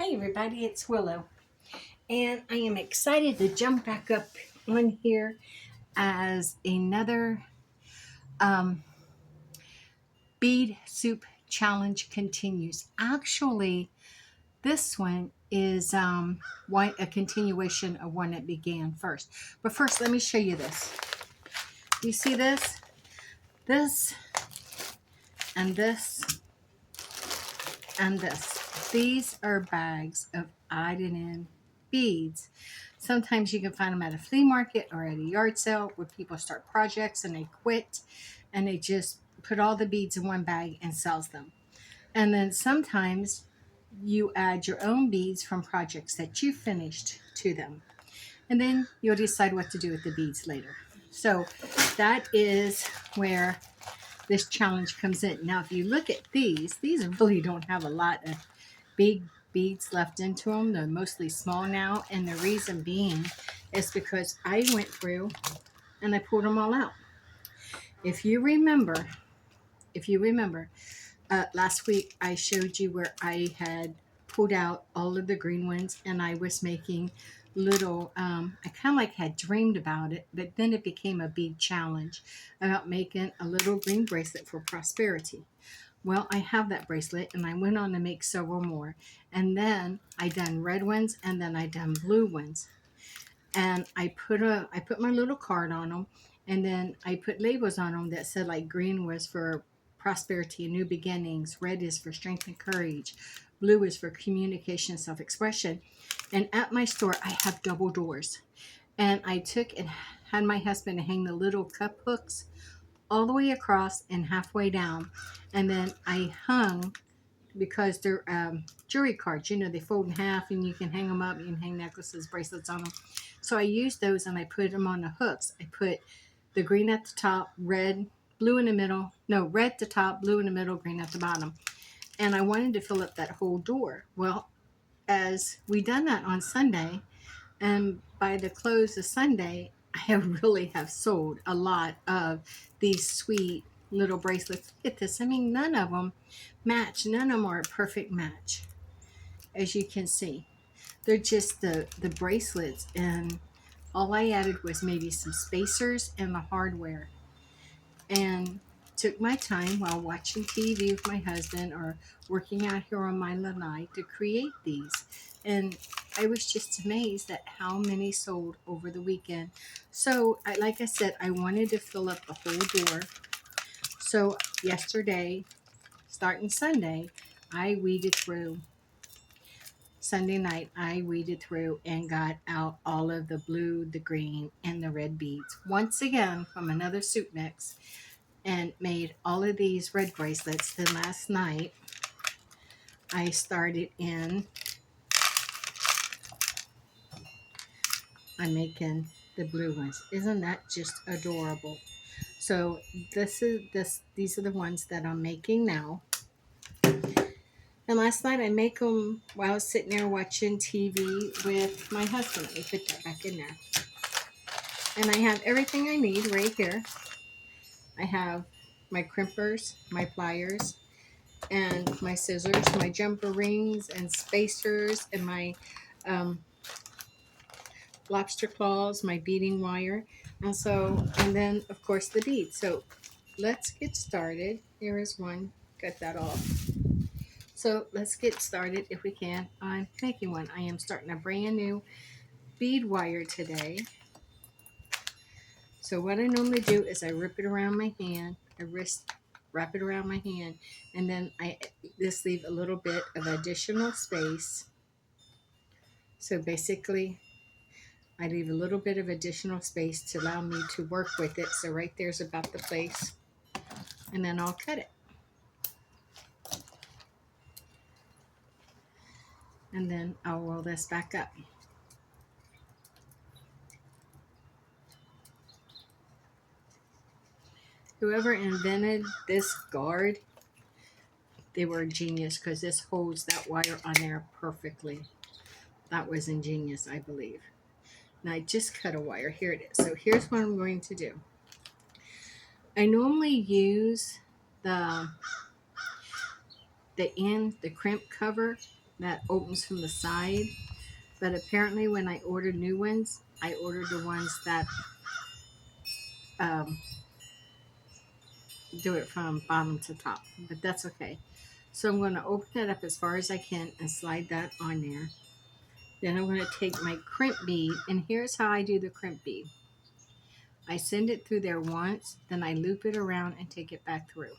Hey everybody, it's Willow, and I am excited to jump back up on here as another um, bead soup challenge continues. Actually, this one is a continuation of one that began first. But first, let me show you this. You see this? This, and this, and this. These are bags of iodine beads. Sometimes you can find them at a flea market or at a yard sale where people start projects and they quit and they just put all the beads in one bag and sells them. And then sometimes you add your own beads from projects that you finished to them. And then you'll decide what to do with the beads later. So that is where this challenge comes in. Now, if you look at these really don't have a lot of big beads left into them. They're mostly small now, and the reason being is because I went through and I pulled them all out. If you remember, last week I showed you where I had pulled out all of the green ones and I was making little, I kind of like had dreamed about it, but then it became a bead challenge about making a little green bracelet for prosperity. Well, I have that bracelet and I went on to make several more. And then I done red ones and then I done blue ones. And I put my little card on them, and then I put labels on them that said like green was for prosperity and new beginnings, red is for strength and courage, blue is for communication and self-expression. And at my store I have double doors. And I took and had my husband hang the little cup hooks all the way across and halfway down. And then I hung, because they're jewelry cards, they fold in half and you can hang them up. You can hang necklaces, bracelets on them. So I used those and I put them on the hooks. I put the green at the top, red, blue in the middle. No, red at the top, blue in the middle, green at the bottom. And I wanted to fill up that whole door. Well, as we done that on Sunday, and by the close of Sunday, I really have sold a lot of these sweet little bracelets. Look at this. I mean, none of them match. None of them are a perfect match, as you can see. They're just the bracelets, and all I added was maybe some spacers and the hardware. And took my time while watching TV with my husband or working out here on my lanai to create these. And I was just amazed at how many sold over the weekend. So, like I said, I wanted to fill up the whole door. So yesterday, starting Sunday, I weeded through. Sunday night, I weeded through and got out all of the blue, the green, and the red beads. Once again, from another soup mix, and made all of these red bracelets. Then last night, I started in on making the blue ones. Isn't that just adorable? So these are the ones that I'm making now. And last night I make them while I was sitting there watching TV with my husband. Let me put that back in there. And I have everything I need right here. I have my crimpers, my pliers, and my scissors, my jumper rings and spacers, and my lobster claws, my beading wire, and then of course the beads. So let's get started. Here is one. Cut that off. So let's get started if we can on making one. I am starting a brand new bead wire today. So what I normally do is I wrap it around my hand. Wrap it around my hand, and then I just leave a little bit of additional space. So basically, I leave a little bit of additional space to allow me to work with it. So right there's about the place, and then I'll cut it. And then I'll roll this back up. Whoever invented this guard, they were a genius, because this holds that wire on there perfectly. That was ingenious, I believe. Now I just cut a wire. Here it is. So here's what I'm going to do. I normally use the crimp cover that opens from the side. But apparently when I ordered new ones, I ordered the ones that um, do it from bottom to top. But that's okay. So I'm going to open it up as far as I can and slide that on there. Then I'm going to take my crimp bead, and here's how I do the crimp bead. I send it through there once, then I loop it around and take it back through.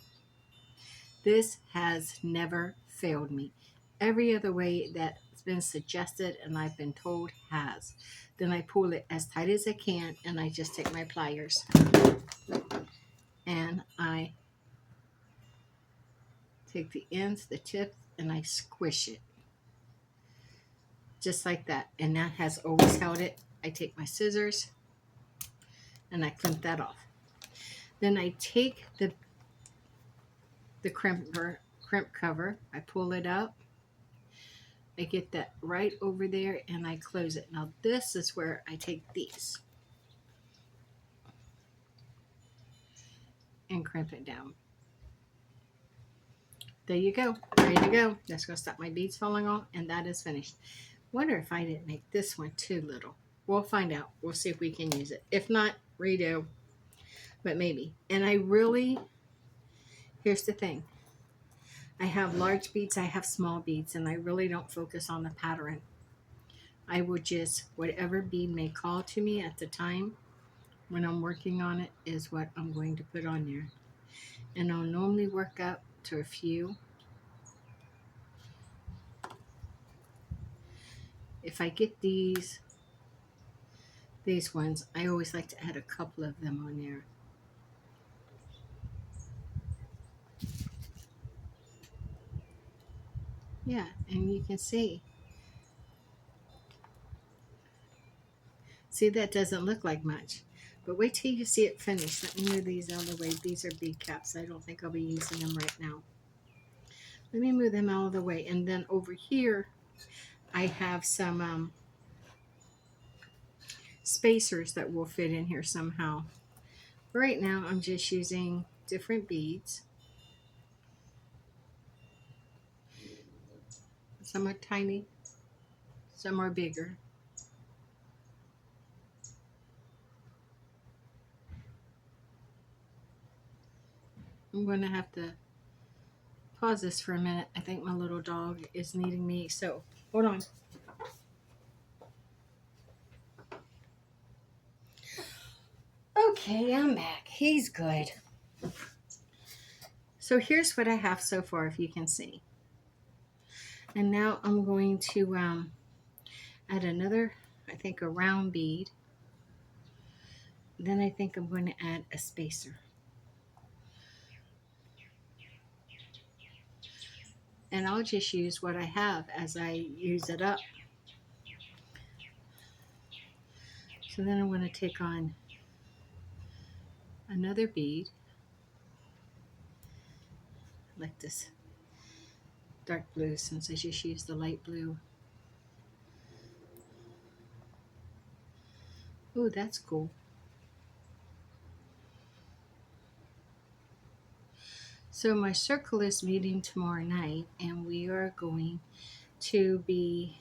This has never failed me. Every other way that's been suggested and I've been told has. Then I pull it as tight as I can, and I just take my pliers and I take the ends, the tips, and I squish it. Just like that. And that has always held it. I take my scissors and I crimp that off. Then I take the crimp cover, I pull it up, I get that right over there, and I close it. Now this is where I take these and crimp it down. There you go. Ready to go. That's going to stop my beads falling off, and that is finished. Wonder if I didn't make this one too little. We'll find out. We'll see if we can use it. If not, redo. But maybe. And I really, here's the thing. I have large beads, I have small beads, and I really don't focus on the pattern. I will just, whatever bead may call to me at the time when I'm working on it is what I'm going to put on there. And I'll normally work up to a few. If I get these ones, I always like to add a couple of them on there. Yeah, and you can see. See, that doesn't look like much. But wait till you see it finished. Let me move these out of the way. These are bead caps. I don't think I'll be using them right now. Let me move them out of the way. And then over here, I have some spacers that will fit in here somehow. Right now, I'm just using different beads. Some are tiny, some are bigger. I'm going to have to pause this for a minute. I think my little dog is needing me, so hold on. Okay, I'm back. He's good. So here's what I have so far, if you can see. And now I'm going to add another, I think, a round bead. Then I think I'm going to add a spacer. And I'll just use what I have as I use it up. So then I'm going to take on another bead, like this dark blue, since I just used the light blue. Ooh, that's cool. So my circle is meeting tomorrow night, and we are going to be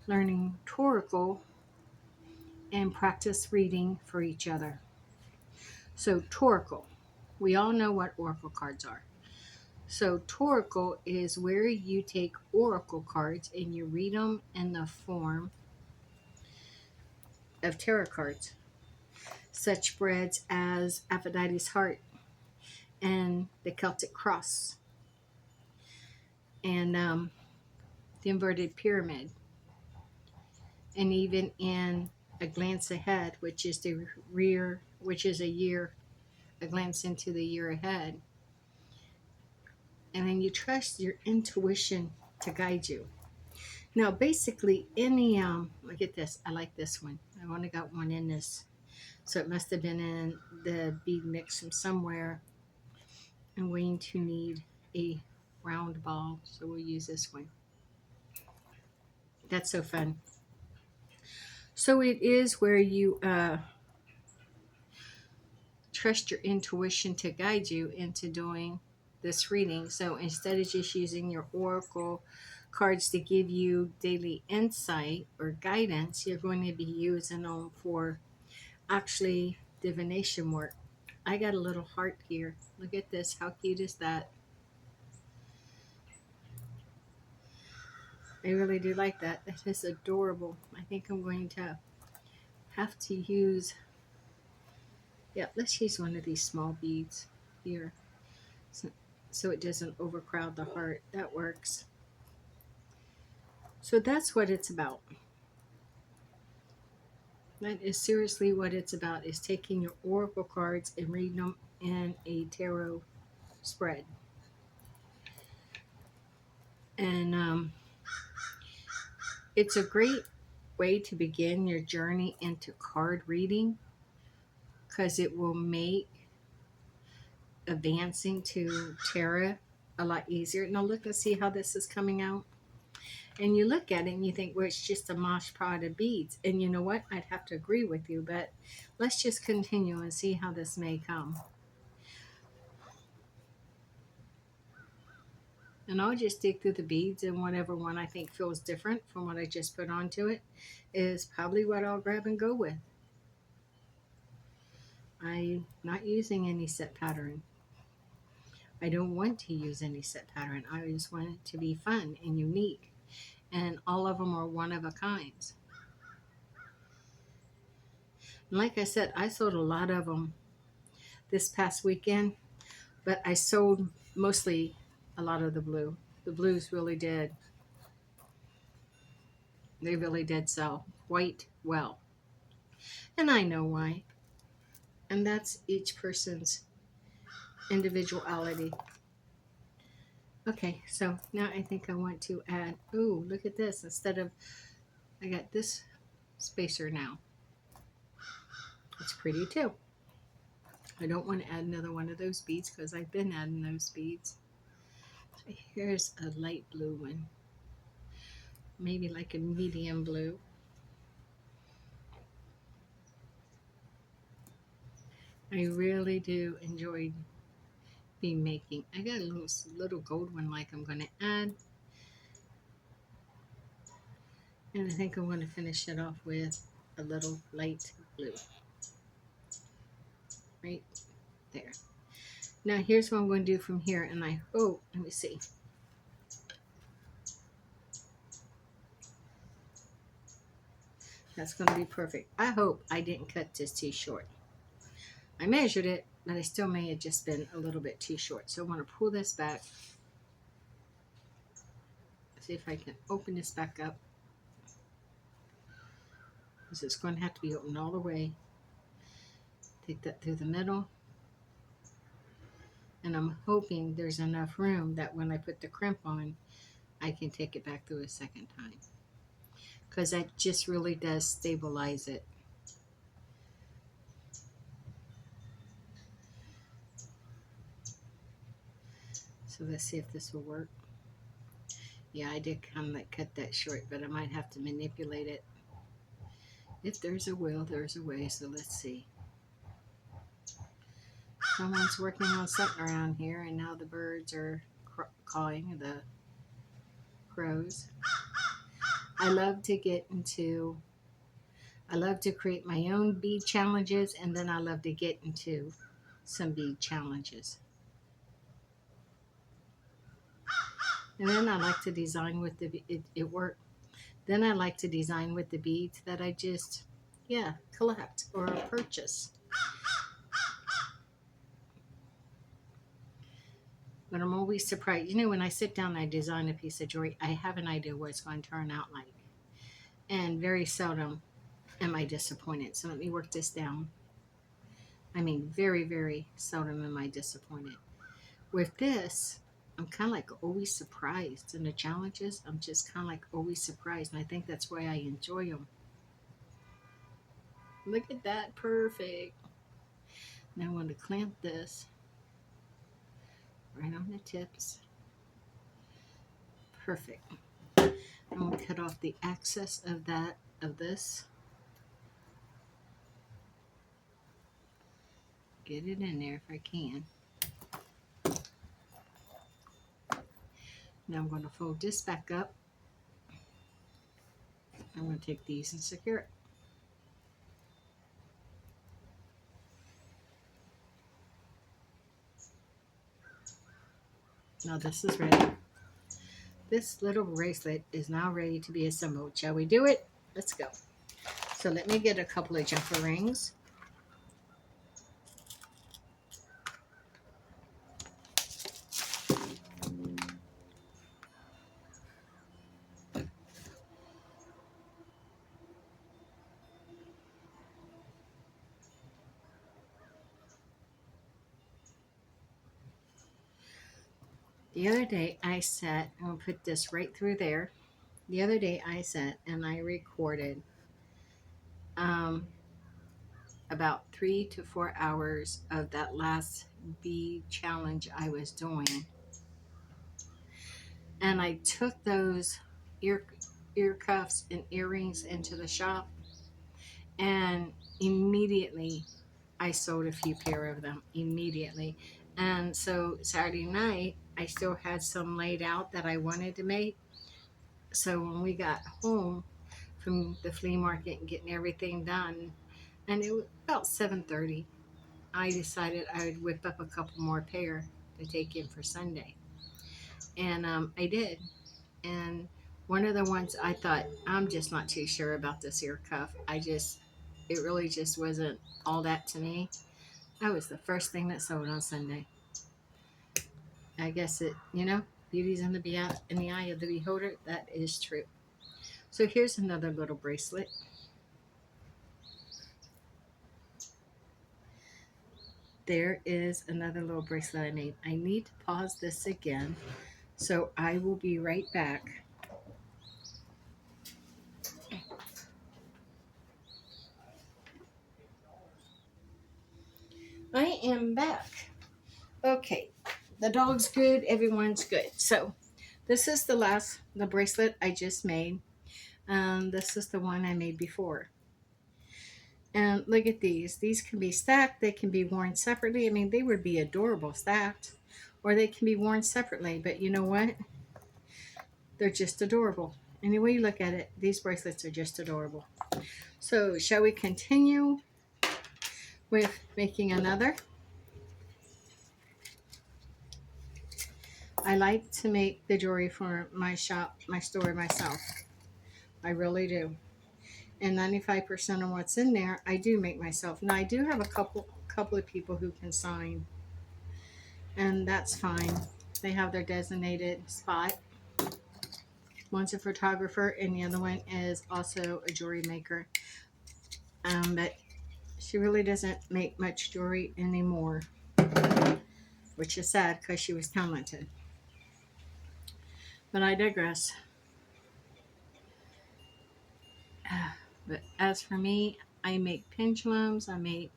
learning Toracle and practice reading for each other. So Toracle, we all know what oracle cards are. So Toracle is where you take oracle cards and you read them in the form of tarot cards, such spreads as Aphrodite's heart and the Celtic cross and the inverted pyramid, and even in a glance ahead, which is the rear, which is a glance into the year ahead. And then you trust your intuition to guide you. Now, basically, any look at this. I like this one. I've only got one in this, so it must have been in the bead mix from somewhere. I'm going to need a round ball, so we'll use this one. That's so fun. So it is where you trust your intuition to guide you into doing this reading. So instead of just using your oracle cards to give you daily insight or guidance, you're going to be using them for actually divination work. I got a little heart here. Look at this. How cute is that? I really do like that. That is adorable. I think I'm going to have to use, yeah, let's use one of these small beads here so, so it doesn't overcrowd the heart. That works. So that's what it's about. That is seriously what it's about, is taking your oracle cards and reading them in a tarot spread. And it's a great way to begin your journey into card reading because it will make advancing to tarot a lot easier. Now look and see how this is coming out. And you look at it and you think, well, it's just a mosh pot of beads. And you know what? I'd have to agree with you, but let's just continue and see how this may come. And I'll just dig through the beads, and whatever one I think feels different from what I just put onto it is probably what I'll grab and go with. I'm not using any set pattern. I don't want to use any set pattern. I just want it to be fun and unique. And all of them are one of a kind. And like I said, I sold a lot of them this past weekend, but I sold mostly a lot of the blue. The blues really did. They really did sell quite well. And I know why. And that's each person's individuality. Okay, so now I think I want to add, ooh, look at this. Instead of, I got this spacer now. It's pretty too. I don't want to add another one of those beads because I've been adding those beads. So here's a light blue one. Maybe like a medium blue. I really do enjoy bead making. I got a little gold one like I'm going to add. And I think I'm going to finish it off with a little light blue. Right there. Now here's what I'm going to do from here, and I hope, let me see. That's going to be perfect. I hope I didn't cut this too short. I measured it, but I still may have just been a little bit too short. So I want to pull this back. See if I can open this back up. Because it's going to have to be open all the way. Take that through the middle. And I'm hoping there's enough room that when I put the crimp on, I can take it back through a second time. Because that just really does stabilize it. So let's see if this will work. Yeah, I did kind of like cut that short, but I might have to manipulate it. If there's a will, there's a way. So let's see. Someone's working on something around here, and now the birds are cawing, the crows. I love to create my own bead challenges, and then I love to get into some bead challenges. And then I like to design with it worked. Then I like to design with the beads that I just, collect or purchase. But I'm always surprised. You know, when I sit down and I design a piece of jewelry, I have an idea what it's going to turn out like. And very seldom am I disappointed. So let me work this down. I mean, very, very seldom am I disappointed. With this, I'm kind of like always surprised. In the challenges, I'm just kind of like always surprised. And I think that's why I enjoy them. Look at that. Perfect. Now I want to clamp this right on the tips. Perfect. I'm going to cut off the excess of this. Get it in there if I can. Now I'm going to fold this back up I'm going to take these and secure it. Now this is ready. This little bracelet is now ready to be assembled. Shall we do it? Let's go. So let me get a couple of jumper rings. The other day I sat, I'm going to put this right through there. The other day I sat and I recorded um, about 3 to 4 hours of that last bead challenge I was doing. And I took those ear cuffs and earrings into the shop, and immediately I sold a few pair of them immediately. And so Saturday night I still had some laid out that I wanted to make. So when we got home from the flea market and getting everything done, and it was about 7:30, I decided I would whip up a couple more pair to take in for Sunday. And I did. And one of the ones I thought, I'm just not too sure about this ear cuff. It really just wasn't all that to me. That was the first thing that sold on Sunday. I guess beauty's in the eye of the beholder. That is true. So here's another little bracelet. There is another little bracelet I made. I need to pause this again, so I will be right back. I am back. Okay, the dog's good, everyone's good. So this is the bracelet I just made. This is the one I made before. And look at these. These can be stacked. They can be worn separately. I mean, they would be adorable stacked, or they can be worn separately. But you know what? They're just adorable. Any way you look at it, these bracelets are just adorable. So shall we continue with making another? I like to make the jewelry for my shop, my store myself. I really do. And 95% of what's in there, I do make myself. Now I do have a couple of people who can sign, and that's fine. They have their designated spot. One's a photographer, and the other one is also a jewelry maker. But she really doesn't make much jewelry anymore, which is sad because she was talented. But I digress. But as for me, I make pendulums, I make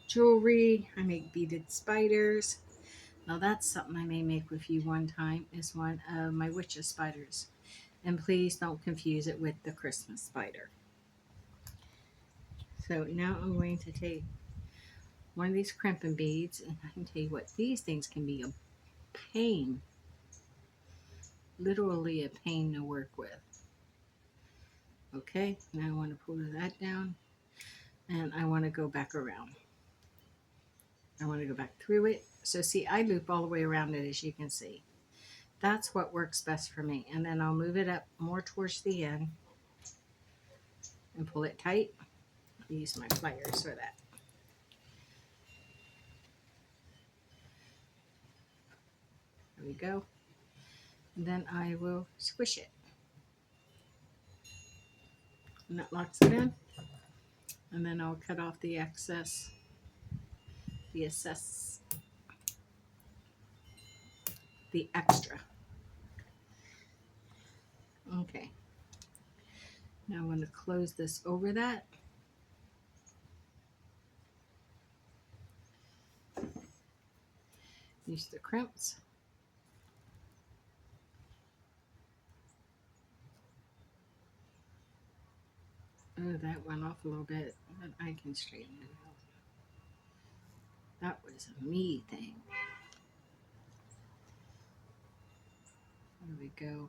jewelry, I make beaded spiders. Now that's something I may make with you one time, is one of my witch's spiders. And please don't confuse it with the Christmas spider. So now I'm going to take one of these crimping beads, and I can tell you what, these things can be a pain, literally a pain to work with. Okay, now I want to pull that down, and I want to go back around. I want to go back through it. So see, I loop all the way around it, as you can see. That's what works best for me. And then I'll move it up more towards the end and pull it tight. I'll use my pliers for that. There we go. And then I will squish it. And that locks it in. And then I'll cut off the excess, the extra. Okay. Now I'm going to close this over that. Use the crimps. Oh, that went off a little bit, but I can straighten it out. That was a me thing. There we go.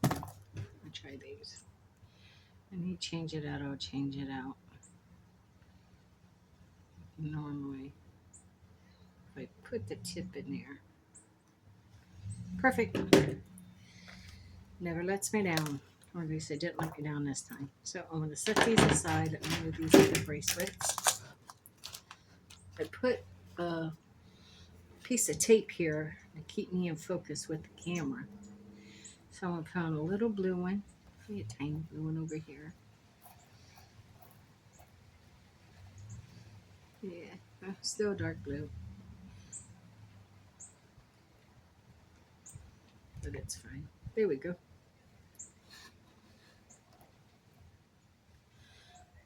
I'll try these. And you change it out, I'll change it out. Normally, if I put the tip in there. Perfect. Never lets me down. Or at least it didn't let me down this time. So I'm going to set these aside and move these other bracelets. I put a piece of tape here to keep me in focus with the camera. So I'm going to put on a little blue one. A tiny blue one over here. Yeah, still dark blue. But it's fine. There we go.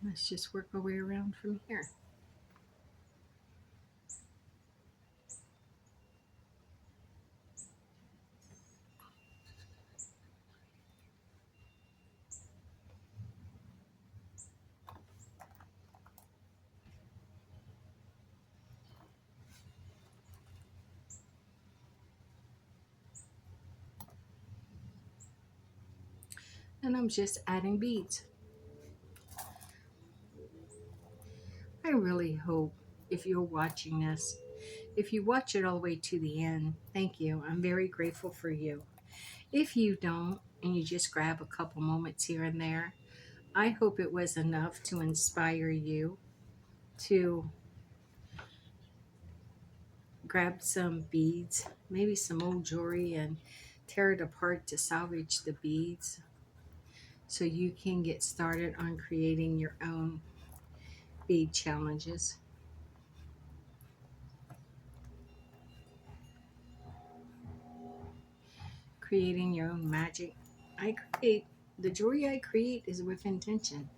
Let's just work our way around from here. And I'm just adding beads. I really hope if you're watching this, if you watch it all the way to the end, thank you. I'm very grateful for you. If you don't, and you just grab a couple moments here and there, I hope it was enough to inspire you to grab some beads, maybe some old jewelry, and tear it apart to salvage the beads so you can get started on creating your own bead challenges. Creating your own magic. The jewelry I create is with intention.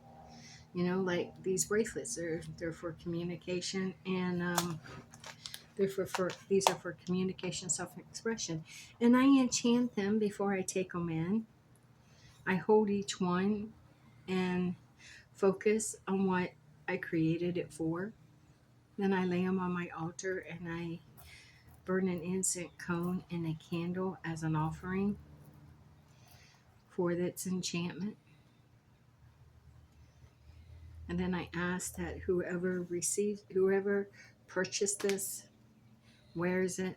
You know, like these bracelets, they're for communication, and these are for communication, self-expression. And I enchant them before I take them in. I hold each one and focus on what I created it for. Then I lay them on my altar and I burn an incense cone and a candle as an offering for its enchantment. And then I ask that whoever purchased this, wears it,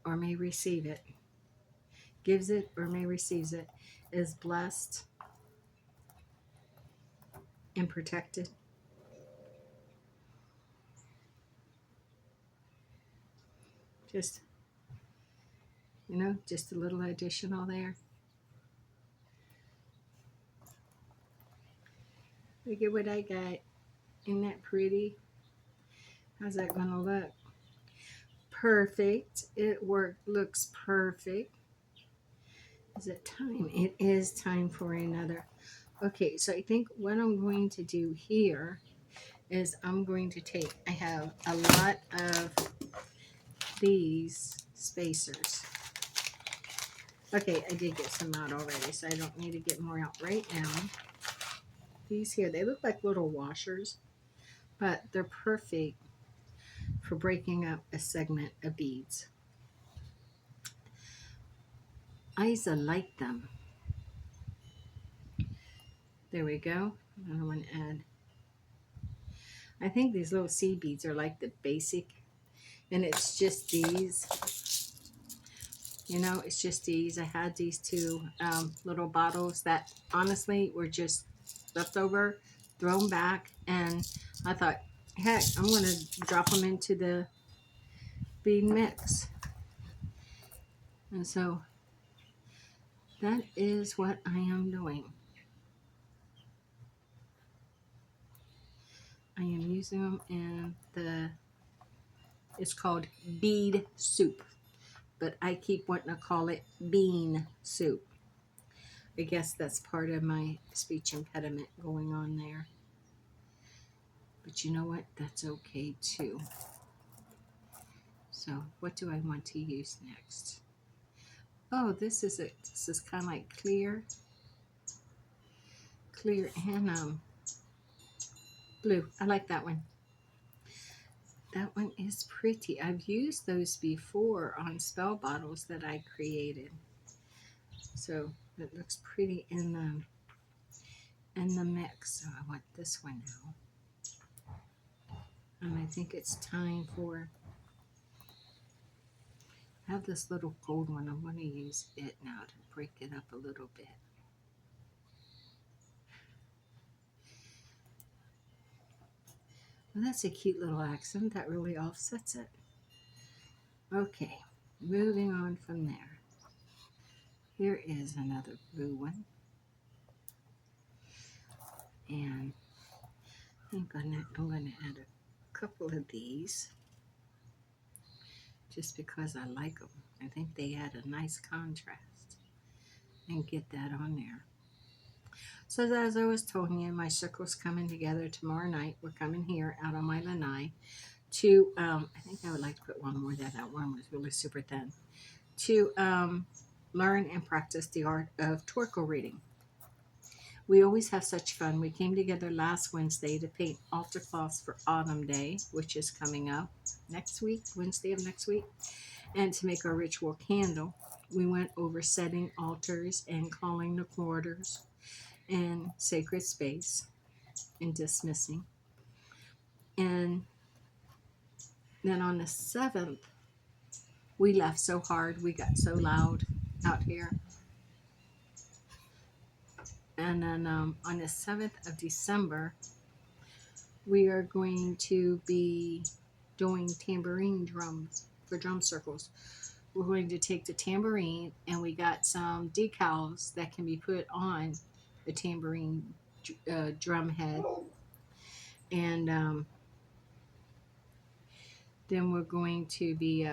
or may receive it, gives it or may receives it, is blessed and protected. Just, just a little additional there. Look at what I got. Isn't that pretty? How's that going to look? Perfect. Looks perfect. Is it time? It is time for another. Okay, so I think what I'm going to do here is I have a lot of these spacers. Okay, I did get some out already, so I don't need to get more out right now. These here, they look like little washers, but they're perfect for breaking up a segment of beads. I like them. There we go. And I want to add. I think these little seed beads are like the basic, and it's just these. It's just these. I had these two little bottles that honestly were just leftover, thrown back, and I thought, heck, I'm going to drop them into the bead mix. And so that is what I am doing. I am using them in it's called bead soup, but I keep wanting to call it bean soup. I guess that's part of my speech impediment going on there. But you know what? That's okay too. So what do I want to use next? Oh, this is kind of like clear and blue. I like that one. That one is pretty. I've used those before on spell bottles that I created. So It looks pretty in the mix. So I want this one now. And I think it's time for, I have this little gold one. I'm going to use it now to break it up a little bit. Well, that's a cute little accent. That really offsets it. Okay, moving on from there. Here is another blue one. And I'm gonna add a couple of these just because I like them. I think they add a nice contrast, and get that on there. So as I was telling you, my circle's coming together tomorrow night. We're coming here out on my lanai to, I think I would like to put one more there. That one was really super thin. To learn and practice the art of torque reading. We always have such fun. We came together last Wednesday to paint altar cloths for Autumn Day, which is coming up next week, Wednesday of next week, and to make our ritual candle. We went over setting altars and calling the quarters and sacred space and dismissing. And then on the 7th, we left so hard. We got so loud out here. And then on the 7th of December, we are going to be doing tambourine drums for drum circles. We're going to take the tambourine, and we got some decals that can be put on the tambourine drum head. And then we're going to be